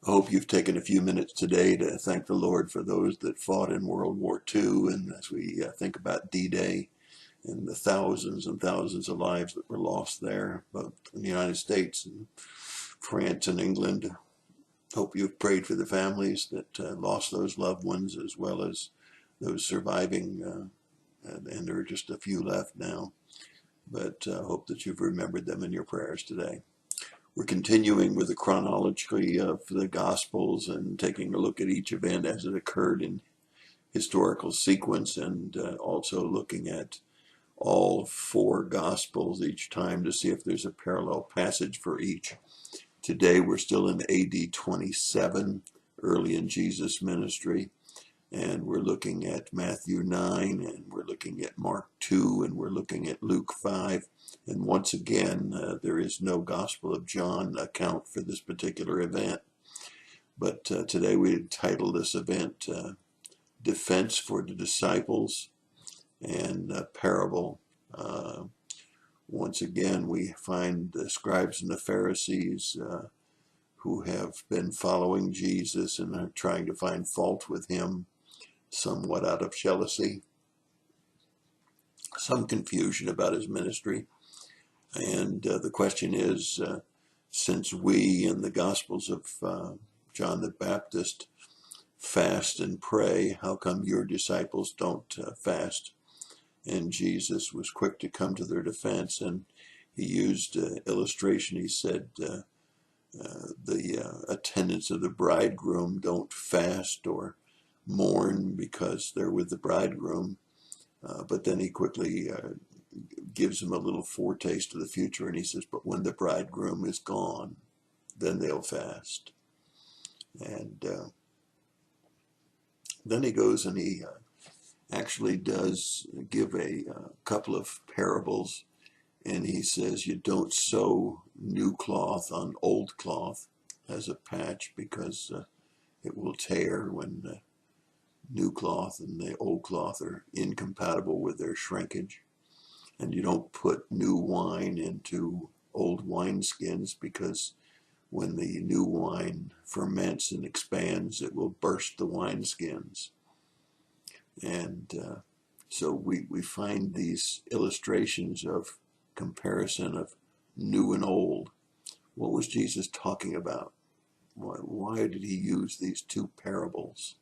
I hope you've taken a few minutes today to thank the Lord for those that fought in World War II. And as we think about D-Day and the thousands and thousands of lives that were lost there, both in the United States and France and England, hope you've prayed for the families that lost those loved ones, as well as those surviving. And there are just a few left now. But hope that you've remembered them in your prayers today. We're continuing with the chronology of the Gospels and taking a look at each event as it occurred in historical sequence, and also looking at all four Gospels each time to see if there's a parallel passage for each. Today we're still in AD 27, early in Jesus' ministry, and we're looking at Matthew 9, and we're looking at Mark 2, and we're looking at Luke 5. And once again, there is no Gospel of John account for this particular event. But today we entitled this event Defense for the Disciples and Parable. Once again, we find the scribes and the Pharisees who have been following Jesus and are trying to find fault with him, somewhat out of jealousy, some confusion about his ministry. And the question is, since we in the Gospels of John the Baptist fast and pray, how come your disciples don't fast? And Jesus was quick to come to their defense, and he used illustration. He said, the attendants of the bridegroom don't fast or mourn because they're with the bridegroom. But then he quickly gives them a little foretaste of the future, and he says, but when the bridegroom is gone, then they'll fast. And then he goes and he actually does give a couple of parables, and he says, you don't sew new cloth on old cloth as a patch, because it will tear when the new cloth and the old cloth are incompatible with their shrinkage. And you don't put new wine into old wineskins, because when the new wine ferments and expands, it will burst the wineskins. And so we find these illustrations of comparison of new and old. What was Jesus talking about? Why did he use these two parables?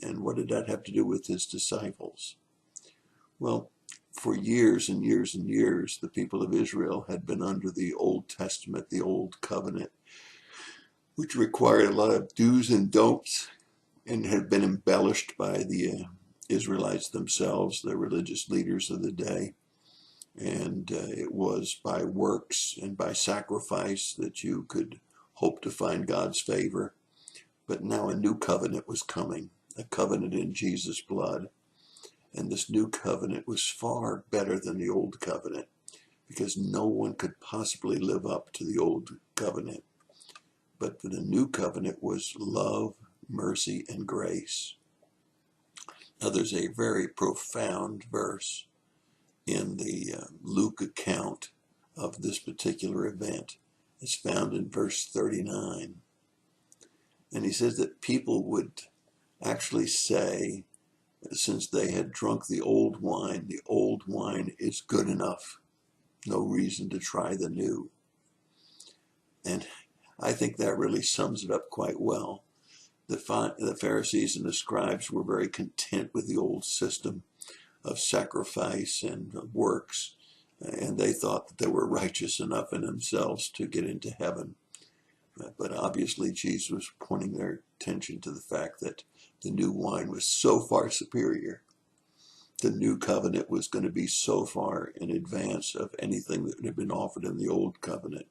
And what did that have to do with his disciples? Well, for years and years and years, the people of Israel had been under the Old Testament, the Old Covenant, which required a lot of do's and don'ts, and had been embellished by the Israelites themselves, the religious leaders of the day. And it was by works and by sacrifice that you could hope to find God's favor. But now a new covenant was coming, a covenant in Jesus' blood. And this new covenant was far better than the old covenant, because no one could possibly live up to the old covenant. But the new covenant was love, mercy, and grace. Now there's a very profound verse in the Luke account of this particular event. It's found in verse 39. And he says that people would actually say, since they had drunk the old wine is good enough. No reason to try the new. And I think that really sums it up quite well. The Pharisees and the scribes were very content with the old system of sacrifice and works, and they thought that they were righteous enough in themselves to get into heaven. But obviously Jesus was pointing their attention to the fact that the new wine was so far superior. The new covenant was going to be so far in advance of anything that had been offered in the old covenant,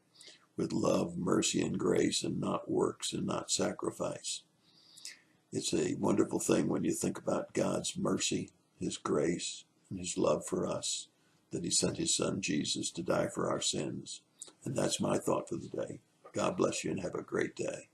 with love, mercy, and grace, and not works and not sacrifice. It's a wonderful thing when you think about God's mercy, his grace, and his love for us, that he sent his son Jesus to die for our sins. And that's my thought for the day. God bless you and have a great day.